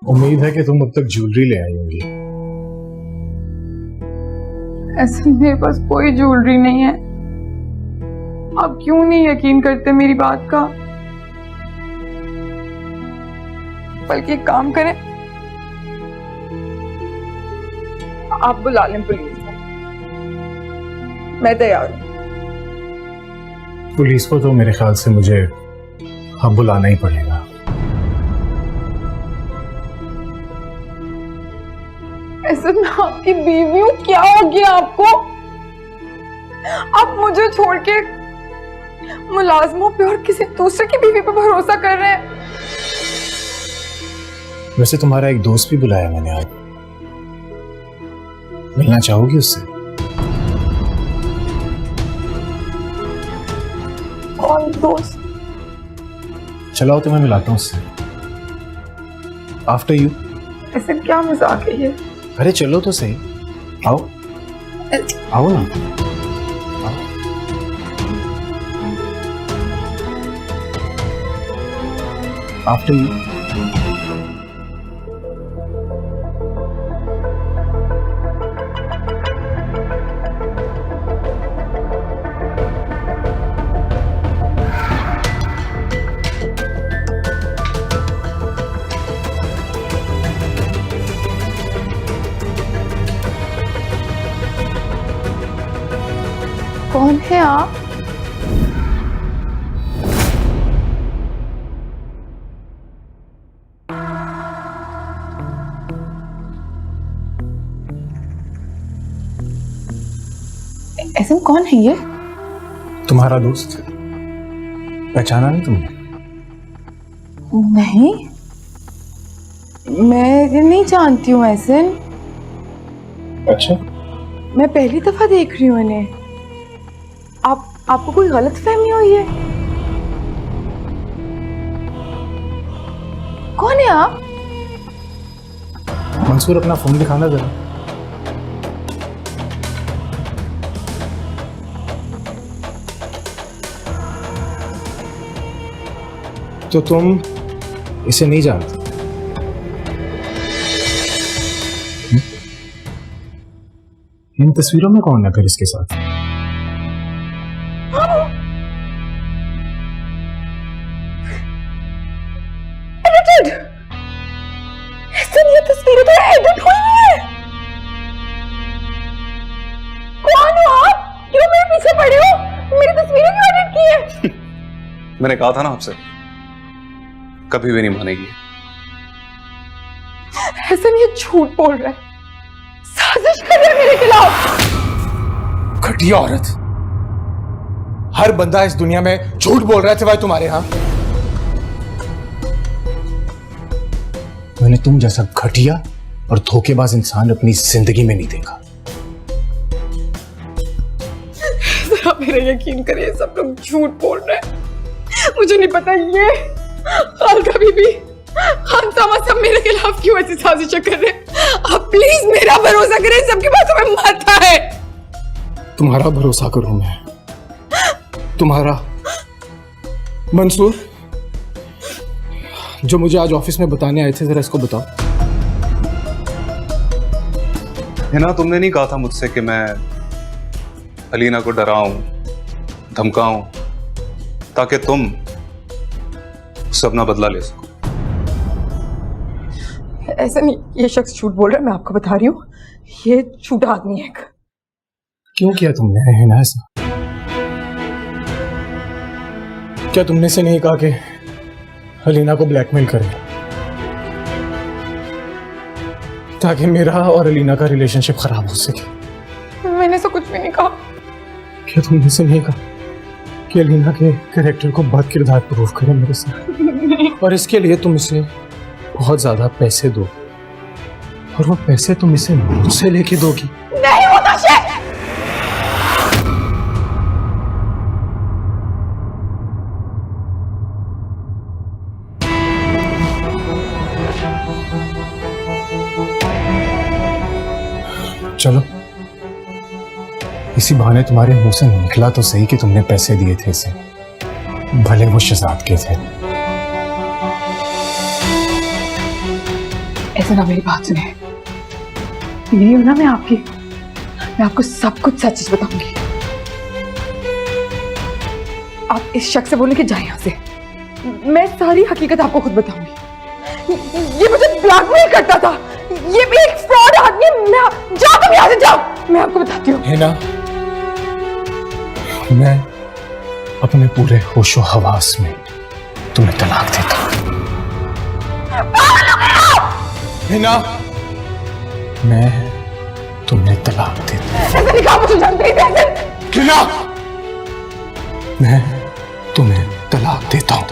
उम्मीद है कि तुम अब तक ज्वेलरी ले आई होंगी। ऐसे मेरे पास कोई ज्वेलरी नहीं है। आप क्यों नहीं यकीन करते मेरी बात का? बल्कि एक काम करें, आप बुला लें पुलिस को। मैं तैयार हूं। पुलिस को तो मेरे ख्याल से मुझे अब बुलाना ही पड़ेगा। ऐसे मैं आपकी बीवी हूँ, क्या हो गया आपको? आप मुझे छोड़ के मुलाजमों पे और किसी दूसरे की बीवी पे भरोसा कर रहे हैं। वैसे तुम्हारा एक दोस्त भी बुलाया मैंने आज, मिलना चाहोगी उससे? कौन दोस्त? चलाओ तुम्हें मिलाता हूँ उससे। After you. ऐसे क्या मजाक है ये? अरे चलो तो सही, आओ आओ ना। After you. कौन है आप? ऐसे में कौन है ये? तुम्हारा दोस्त। पहचाना नहीं तुमने? नहीं, मैं नहीं जानती हूँ ऐसे। अच्छा, मैं पहली दफा देख रही हूँ इन्हें। आपको कोई गलत फहमी हुई है? कौन है आप? मंसूर अपना फोन दिखाना जरा। तो तुम इसे नहीं जानते? इन तस्वीरों में कौन है फिर इसके साथ? एडिटेड। ये तस्वीरें तो एडिट हुई है। कौन हो आप? क्यों मेरे पीछे पड़े हो? मेरी तस्वीरें क्यों एडिट की है? मैंने कहा था ना आपसे, कभी भी नहीं मानेगी। हसन ये झूठ बोल रहा है, साजिश कर रहा है मेरे खिलाफ। घटिया औरत, हर बंदा इस दुनिया में झूठ बोल रहा है सिवाय तुम्हारे। यहां मैंने तुम जैसा घटिया और धोखेबाज इंसान अपनी जिंदगी में नहीं देखा। आप मेरा यकीन करिए, सब लोग झूठ बोल रहे हैं। मुझे नहीं पता ये खालका बीबी, खानसामा सब मेरे खिलाफ क्यों ऐसी साजिशें कर रहे हैं। आप प्लीज मेरा भरोसा करें, सबकी बातों में मत आए। तुम्हारा भरोसा करूं मैं? तुम्हारा? मंसूर, जो मुझे आज ऑफिस में बताने आए थे, जरा इसको बताओ। हिना, तुमने नहीं कहा था मुझसे कि मैं अलीना को डराऊं, धमकाऊं, ताकि तुम उससे अपना बदला ले सको? ऐसा नहीं, ये शख्स झूठ बोल रहा है, मैं आपको बता रही हूँ। ये झूठा आदमी है। क्यों किया तुमने हिना ऐसा? क्या तुमने से नहीं कहा कि अलीना को ब्लैकमेल करें ताकि मेरा और अलीना का रिलेशनशिप खराब हो सके? मैंने ऐसा कुछ भी नहीं कहा। क्या तुमने से नहीं कहा कि अलीना के कैरेक्टर को बद किरदार प्रूव करें मेरे साथ, और इसके लिए तुम इसे बहुत ज्यादा पैसे दो, और वो पैसे तुम इसे मुझसे लेके दोगी? नहीं होता शेख। चलो, इसी बहाने तुम्हारे मुंह से निकला तो सही कि तुमने पैसे दिए थे इसे, भले वो शहजाद के थे। हसन आप मेरी बात सुने। मेरी ना मैं आपको सब कुछ सच बताऊंगी। आप इस शख्स से बोलने के जाए यहाँ से। मैं सारी हकीकत आपको खुद बताऊंगी। ये मुझे ब्लैकमेल करता था। ये भी एक फ्रॉड आदमी है। जाओ तुम यहाँ से जाओ। मैं आपको बताती हूँ। हिना, मैं अपने पूरे होशो हवास में तुम्हें तलाक देता हूँ। हिना, मैं तुम्हें तलाक देता हूँ। ऐसे नहीं कहा, मुझे जानते ही थे। हिना, मैं तुम्हें तलाक देता हूँ।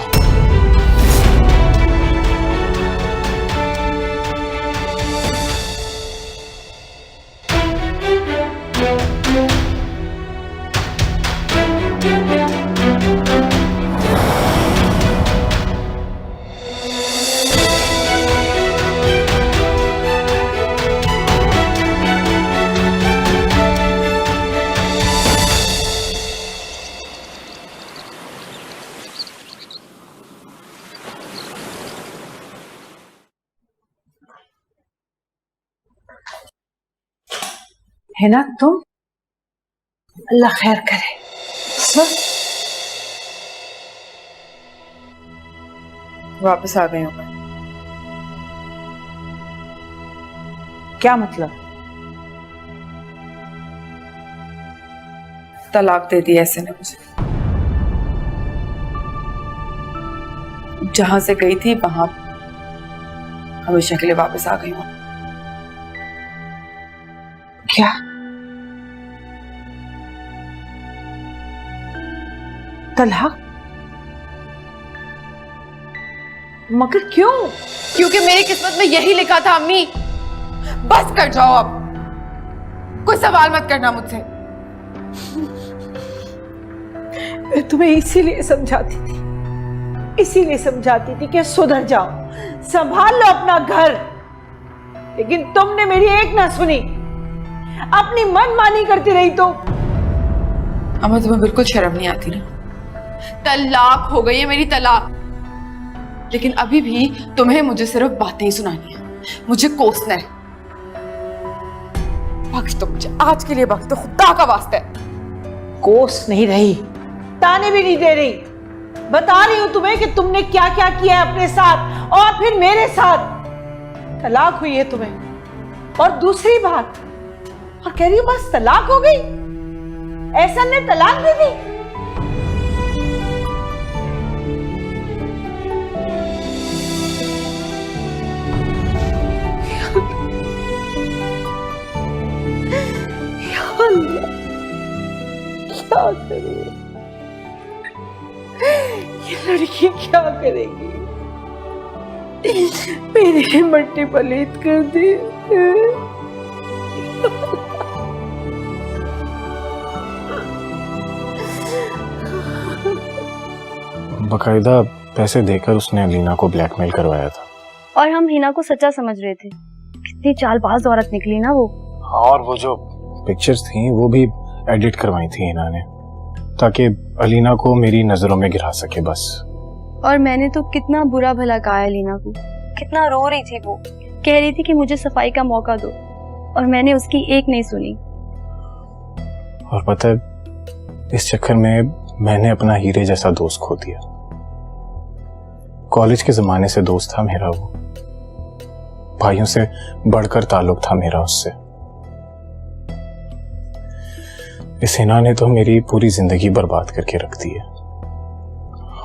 है ना तुम? अल्लाह खैर करे। वापस आ गई हूँ मैं। क्या मतलब? तलाक दे दी ऐसे ने मुझे। जहां से गई थी वहां हमेशा के लिए वापस आ गई हूँ। क्या? तलाक? मगर क्यों? क्योंकि मेरी किस्मत में यही लिखा था अम्मी। बस कर जाओ अब। कोई सवाल मत करना मुझसे। मैं तुम्हें इसीलिए समझाती थी कि सुधर जाओ, संभाल लो अपना घर। लेकिन तुमने मेरी एक ना सुनी, अपनी मनमानी करती रही। तो अम्मा तुम्हें बिल्कुल शर्म नहीं आती ना? तलाक हो गई है मेरी, तलाक। लेकिन अभी भी तुम्हें मुझे सिर्फ बातें ही सुनानी है, मुझे कोसना है। बख्श दो मुझे, आज के लिए बख्श दो, खुदा का वास्ता है। कोस नहीं रही, ताने भी नहीं दे रही। बता रही हूं तुम्हें कि तुमने क्या क्या किया है अपने साथ और फिर मेरे साथ। तलाक हुई है तुम्हें। और दूसरी बात, और कह रही हूं बस तलाक हो गई। ऐसा ने तलाक दे दी। क्या करूं? ये लड़की क्या करेगी? मेरे मट्टी पलीत कर दी। बकायदा पैसे देकर उसने अलीना को ब्लैकमेल करवाया था। और हम हिना को सच्चा समझ रहे थे। कितनी चालबाज औरत निकली ना वो। और वो जो पिक्चर्स थी वो भी एडिट करवाई थी हिना ने, ताकि अलीना को मेरी नजरों में गिरा सके बस। और मैंने तो कितना बुरा भला कहा है अलीना को। कितना रो रही थी वो, कह रही थी कि मुझे सफाई का मौका दो, और मैंने उसकी एक नहीं सुनी। और पता है, इस चक्कर में मैंने अपना हीरे जैसा दोस्त खो दिया। कॉलेज के जमाने से दोस्त था मेरा वो, भाइयों से बढ़कर ताल्लुक था मेरा उससे। इस हिना ने तो मेरी पूरी जिंदगी बर्बाद करके रख दी है।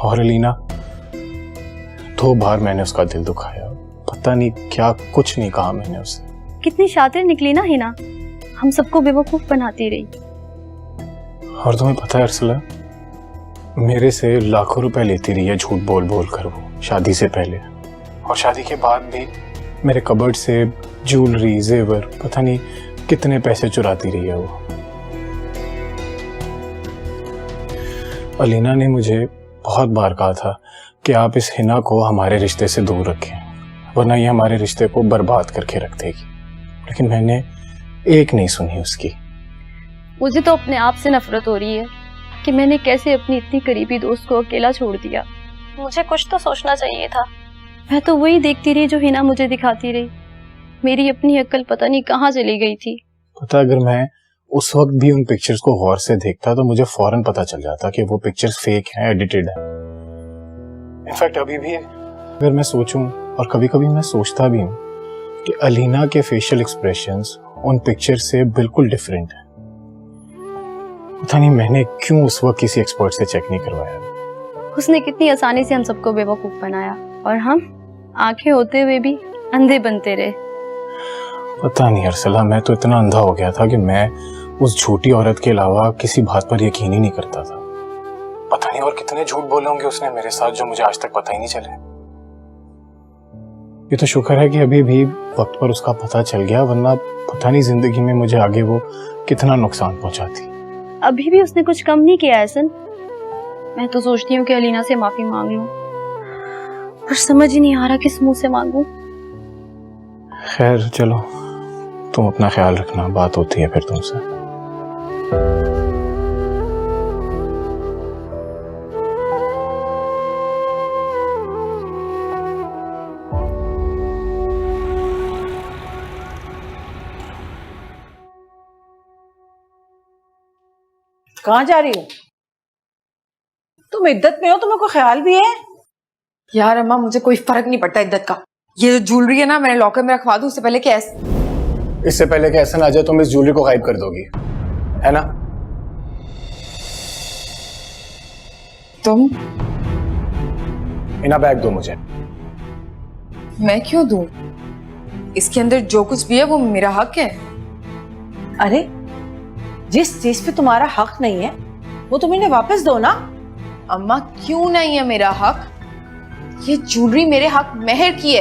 और अलीना, 2 बार मैंने उसका दिल दुखाया, पता नहीं क्या कुछ नहीं कहा मैंने उसे। कितनी शातिर निकली ना हिना, हम सबको बेवकूफ बनाती रही। और तुम्हें पता है अर्सला, मेरे से लाखों रुपए लेती रही है झूठ बोल बोल कर वो, शादी से पहले और शादी के बाद भी। मेरे कबर्ड से ज्वेलरी, जेवर, पता नहीं कितने पैसे चुराती रही है वो। अलीना ने मुझे बहुत बार कहा था कि आप इस हिना को हमारे रिश्ते से दूर रखें, वरना ये हमारे रिश्ते को बर्बाद करके रख देगी। लेकिन मैंने एक नहीं सुनी उसकी। मुझे तो अपने आप से नफरत हो रही है कि मैंने कैसे अपनी इतनी करीबी दोस्त को अकेला छोड़ दिया। मुझे कुछ तो सोचना चाहिए था। मैं तो वही देखती रही जो हिना मुझे दिखाती रही। मेरी अपनी अक्ल पता नहीं कहाँ चली गई थी। पता, अगर मैं उस वक्त भी उन पिक्चर्स को गौर से देखता तो मुझे फौरन पता चल जाता कि वो पिक्चर्स फेक हैं, एडिटेड हैं। इनफैक्ट अभी भी अगर मैं सोचूं, और कभी कभी मैं सोचता भी हूं कि अलीना के फेशियल एक्सप्रेशंस उन पिक्चर से बिल्कुल डिफरेंट है। पता नहीं मैंने क्यों उस वक्त किसी एक्सपर्ट से चेक नहीं करवाया। उसने कितनी आसानी से हम सबको बेवकूफ बनाया और हम आंखें होते हुए भी अंधे बनते रहे। पता नहीं अरसला, मैं तो इतना अंधा हो गया था कि मैं उस झूठी औरत के अलावा किसी बात पर यकीन ही नहीं करता था। पता नहीं और कितने झूठ बोले होंगे उसने मेरे साथ जो मुझे आज तक पता ही नहीं चले। ये तो शुक्र है कि अभी भी वक्त पर उसका पता चल गया, वरना पता नहीं जिंदगी में मुझे आगे वो कितना नुकसान पहुंचाती। अभी भी उसने कुछ कम नहीं किया एहसन। मैं तो सोचती हूँ कि अलीना से माफी मांग लूं, पर समझ ही नहीं आ रहा किस मुंह से मांगूं। खैर चलो, तुम अपना ख्याल रखना, बात होती है फिर तुमसे। कहाँ जा रही हो? तुम इद्दत में हो, तुम्हें कोई ख्याल भी है? यार अम्मा, मुझे कोई फर्क नहीं पड़ता इद्दत का। ये जो ज्वेलरी है ना, मैंने लॉकर में रखवा दूं, उससे पहले कि इससे पहले कि एहसन आ जाए तुम इस ज्वेलरी को गायब कर दोगी, है ना? तुम इना बैग दो मुझे। मैं क्यों दूं? इसके अंदर जो कुछ भी है वो मेरा हक है। अरे जिस चीज पे तुम्हारा हक नहीं है वो तुम इन्हें वापस दो ना। अम्मा, क्यों नहीं है मेरा हक? ये ज्वेलरी मेरे हक मेहर की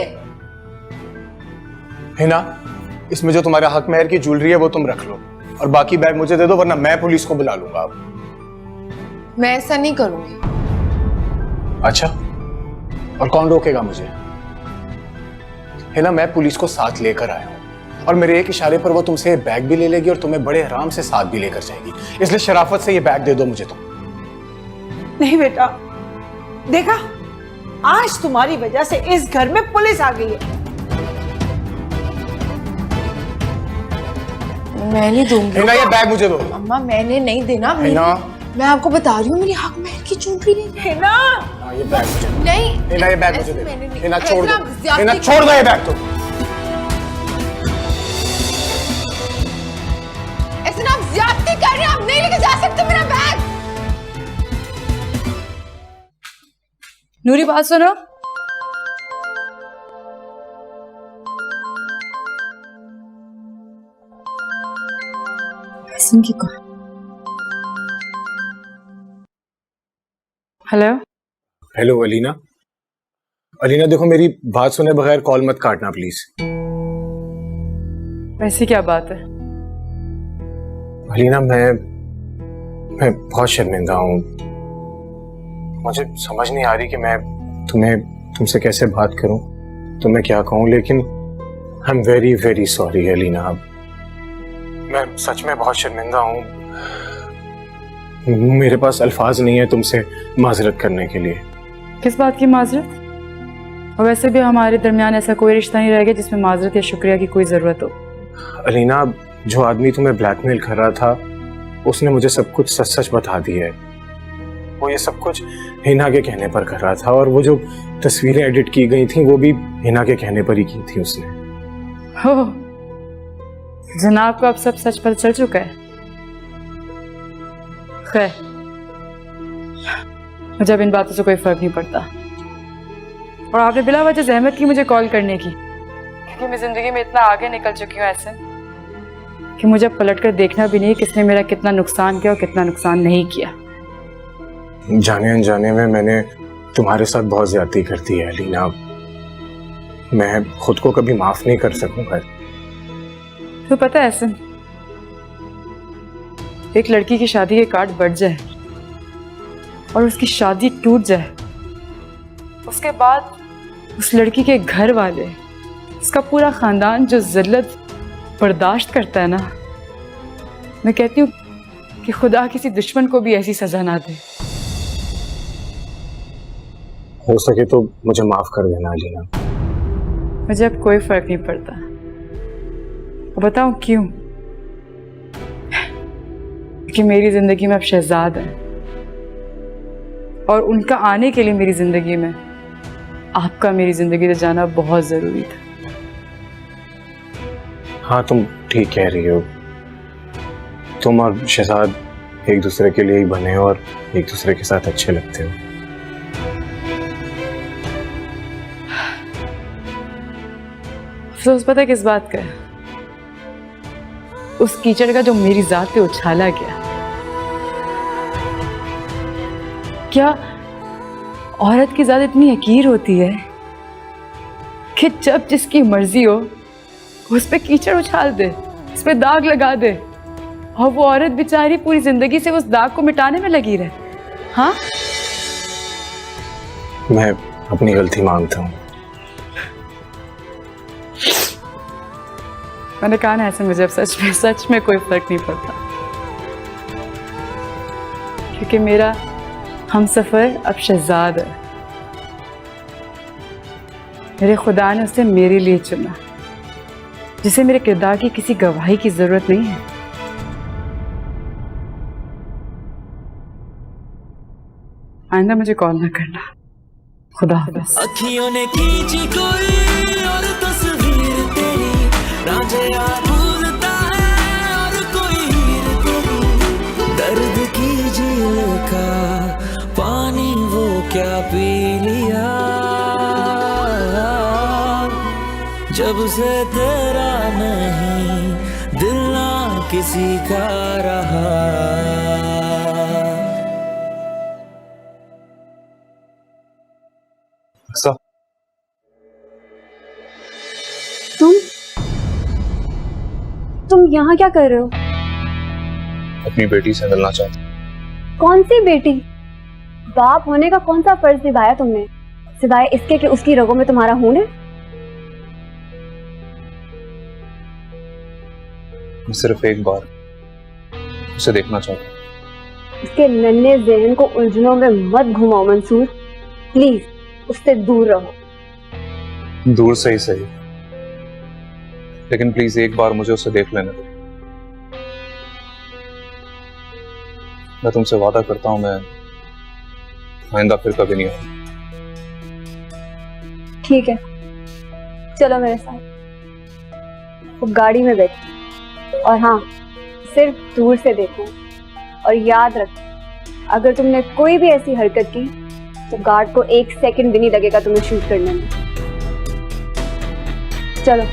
है ना? इसमें जो तुम्हारा हक मेहर की ज्वेलरी है वो तुम रख लो और बाकी बैग मुझे दे दो, वरना मैं पुलिस को बुला लूंगा। अब मैं ऐसा नहीं करूंगी। अच्छा, और कौन रोकेगा मुझे? है ना, मैं पुलिस को साथ लेकर आया हूं और मेरे एक इशारे पर वो तुमसे बैग भी ले लेगी और तुम्हें बड़े आराम से साथ भी लेकर जाएगी। इसलिए शराफत से ये बैग दे दो मुझे तुम। नहीं बेटा, देखा, आज तुम्हारी वजह से इस घर में पुलिस आ गई है। मैं नहीं दूंगी। हिना, ये बैग मुझे दो। अम्मा, मैंने नहीं देना। हिना, मैं आपको बता रही हूँ, मेरी हक मेहर की ज्वेलरी नहीं है। हिना, ये बैग मुझे नहीं। हिना, ये बैग मुझे दे। मैंने नहीं। हिना छोड़ दो। ऐसा हिना ज्यादती छोड़ दो ये बैग। तो ऐसे ना, आप ज्यादती कर रहे हैं। आप नहीं लेके जा सकते मेरा बैग। नूरी, बात सुनो। सुन की call. Hello. Hello Alina. Alina देखो, मेरी बात सुने बगैर कॉल मत काटना प्लीज। वैसे क्या बात है? अलीना, मैं बहुत शर्मिंदा हूँ। मुझे समझ नहीं आ रही कि मैं तुमसे कैसे बात करूं, तुम्हें क्या कहूं, लेकिन I am very very sorry Alina. मैं सच में बहुत शर्मिंदा हूँ। मेरे पास अल्फाज नहीं है तुमसे माजरत करने के लिए। किस बात की माजरत? और वैसे भी हमारे दरमियान ऐसा कोई रिश्ता नहीं रह गया जिसमें माजरत या शुक्रिया की कोई जरूरत हो। अलीना, जो आदमी तुम्हें ब्लैकमेल कर रहा था उसने मुझे सब कुछ सच सच बता दिया है। वो ये सब कुछ हिना के कहने पर कर रहा था और वो जो तस्वीरें एडिट की गई थी वो भी हिना के कहने पर ही की थी उसने। हो, जनाब को अब सब सच पता चल चुका है। खैर, मुझे अब इन बातों से कोई फर्क नहीं पड़ता और आपने बिला वजह जहमत की मुझे कॉल करने की, क्योंकि मैं जिंदगी में इतना आगे निकल चुकी हूँ ऐसे कि मुझे पलट कर देखना भी नहीं किसने मेरा कितना नुकसान किया और कितना नुकसान नहीं किया। जाने अनजाने में मैंने तुम्हारे साथ बहुत ज्यादती कर दी है अलीना। मैं खुद को कभी माफ नहीं कर सकूंगा। तो पता है ऐसे, एक लड़की की शादी के कार्ड बढ़ जाए और उसकी शादी टूट जाए, उसके बाद उस लड़की के घर वाले, उसका पूरा खानदान जो जिल्लत बर्दाश्त करता है ना, मैं कहती हूँ कि खुदा किसी दुश्मन को भी ऐसी सजा ना दे। हो सके तो मुझे माफ कर देना अलीना। मुझे अब कोई फर्क नहीं पड़ता। बताऊं क्यों? कि मेरी जिंदगी में अब शहजाद है और उनका आने के लिए मेरी जिंदगी में आपका मेरी जिंदगी से जाना बहुत जरूरी था। हाँ, तुम ठीक कह रही हो। तुम और शहजाद एक दूसरे के लिए ही बने हो और एक दूसरे के साथ अच्छे लगते हो। अफसोस पता है किस बात का है? उस कीचड़ का जो मेरी जात पे उछाला गया। क्या औरत की जात इतनी हकीर होती है कि जब जिसकी मर्जी हो उस पे कीचड़ उछाल दे, उस पे दाग लगा दे और वो औरत बेचारी पूरी जिंदगी से उस दाग को मिटाने में लगी रहे? हाँ, मैं अपनी गलती मानता हूँ। मैंने कहा ना ऐसे मुझे अब सच में कोई फर्क नहीं पड़ता, क्योंकि मेरा हमसफर अब शहजाद है। मेरे खुदा ने उसे मेरे लिए चुना, जिसे मेरे किरदार की किसी गवाही की जरूरत नहीं है। आइंदा मुझे कॉल ना करना। खुदा हाफिज़। अखियों ने खींची कोई और तस्वीर तेरी, राजे यार भूलता है और कोई हीर तेरी। दर्द की झील का पानी वो क्या पी लिया, जब से तेरा नहीं दिल ना किसी का रहा। ऐसा तुम यहाँ क्या कर रहे हो? अपनी बेटी से मिलना चाहता हूं। कौन सी बेटी? बाप होने का कौन सा फर्ज निभाया तुमने, सिवाय इसके कि उसकी रगों में तुम्हारा खून है? मैं सिर्फ एक बार उसे देखना चाहता हूं। उसके नन्हे ज़हन को उलझनों में मत घुमाओ मंसूर, प्लीज उससे दूर रहो। दूर से ही सही, लेकिन प्लीज एक बार मुझे उसे देख लेने दो। मैं तुमसे वादा करता हूं, मैं आइंदा फिर कभी नहीं आऊंगा। ठीक है, चलो मेरे साथ। वो गाड़ी में बैठो और हाँ, सिर्फ दूर से देखो और याद रखो, अगर तुमने कोई भी ऐसी हरकत की तो गार्ड को 1 सेकंड भी नहीं लगेगा तुम्हें शूट करने में। चलो।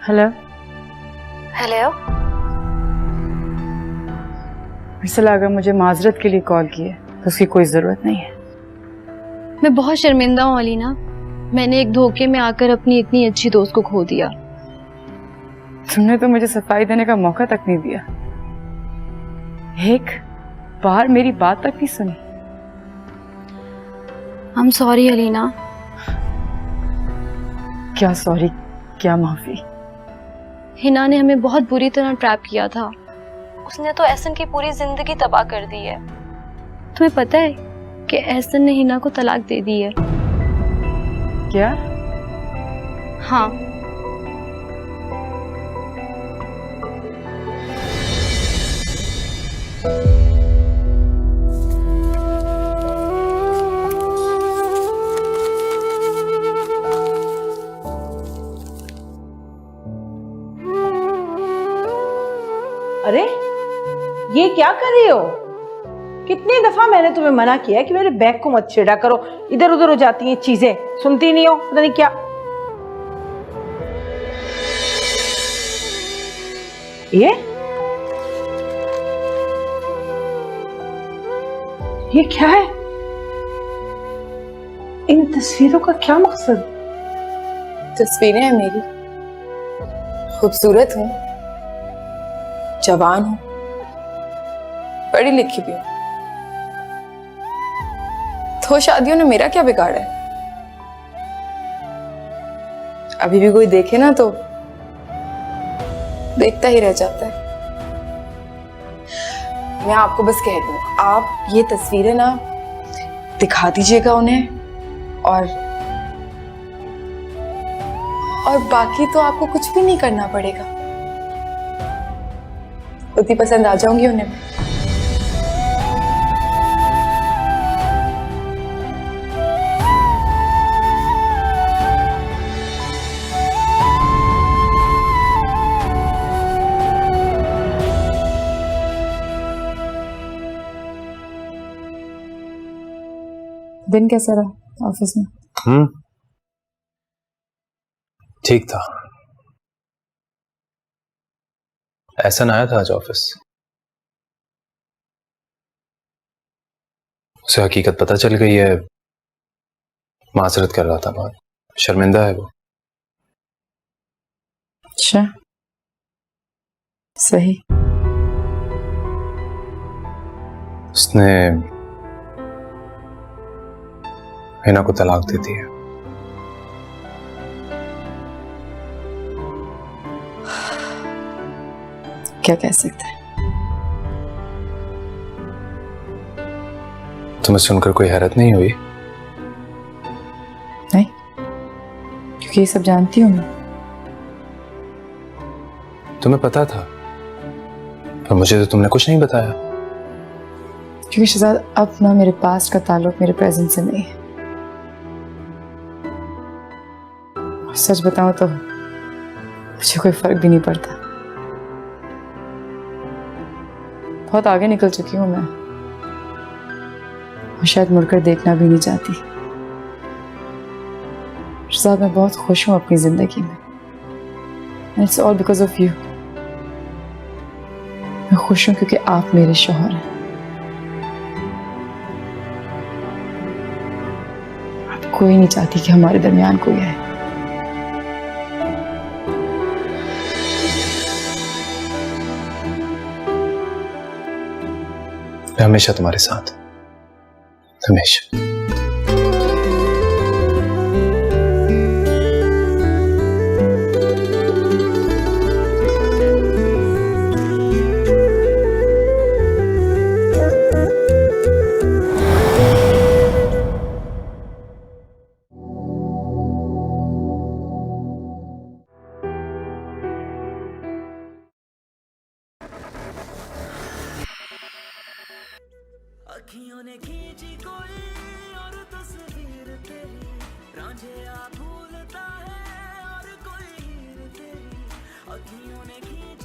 Hello hello. मिसल अगर मुझे माजरत के लिए कॉल किए तो उसकी कोई ज़रूरत नहीं है। मैं बहुत शर्मिंदा हूँ अलीना, मैंने एक धोखे में आकर अपनी इतनी अच्छी दोस्त को खो दिया। तुमने तो मुझे सफाई देने का मौका तक नहीं दिया, एक बार मेरी बात तक नहीं सुनी। I'm sorry Alina. क्या सॉरी, क्या माफी? हिना ने हमें बहुत बुरी तरह ट्रैप किया था। उसने तो एहसन की पूरी जिंदगी तबाह कर दी है। तुम्हें पता है कि एहसन ने हिना को तलाक दे दी है? क्या? हाँ। अरे ये क्या कर रही हो? कितनी दफा मैंने तुम्हें मना किया है कि मेरे बैग को मत छेड़ा करो, इधर उधर हो जाती हैं चीजें, सुनती नहीं हो, पता नहीं क्या। ये क्या है? इन तस्वीरों का क्या मकसद? तस्वीरें हैं मेरी। खूबसूरत हूँ, जवान हूँ, पढ़ी लिखी भी हूँ। तो शादियों ने मेरा क्या बिगाड़ा है? अभी भी कोई देखे ना तो देखता ही रह जाता है। मैं आपको बस कह दूं, आप ये तस्वीरें ना दिखा दीजिएगा उन्हें, और बाकी तो आपको कुछ भी नहीं करना पड़ेगा। खुद ही पसंद आ जाऊंगी उन्हें मैं। दिन कैसा रहा ऑफिस में? ठीक था। एहसन आया था आज ऑफिस। उसे हकीकत पता चल गई है। माजरत कर रहा था, बहुत शर्मिंदा है वो। अच्छा, सही। उसने हिना को तलाक दे दी है। क्या कह सकते हैं? तुम्हें सुनकर कोई हैरत नहीं हुई? नहीं, क्योंकि ये सब जानती हूँ मैं। तुम्हें पता था, पर मुझे तो तुमने कुछ नहीं बताया। क्योंकि शहजाद, अब ना मेरे पास्ट का ताल्लुक मेरे प्रेजेंट से नहीं है। सच बताऊं तो मुझे कोई फर्क भी नहीं पड़ता। बहुत आगे निकल चुकी हूं मैं, और शायद मुड़कर देखना भी नहीं चाहती। शहजाद, मैं बहुत खुश हूं अपनी जिंदगी में। It's all because of you. मैं खुश हूं क्योंकि आप मेरे शौहर हैं। अब कोई नहीं चाहती कि हमारे दरमियान कोई है। मैं हमेशा तुम्हारे साथ, हमेशा। अखियों ने खींची कोई और तस्वीर तेरी, रांझिया भूलता है और कोई हीर तेरी। अखियों ने खींची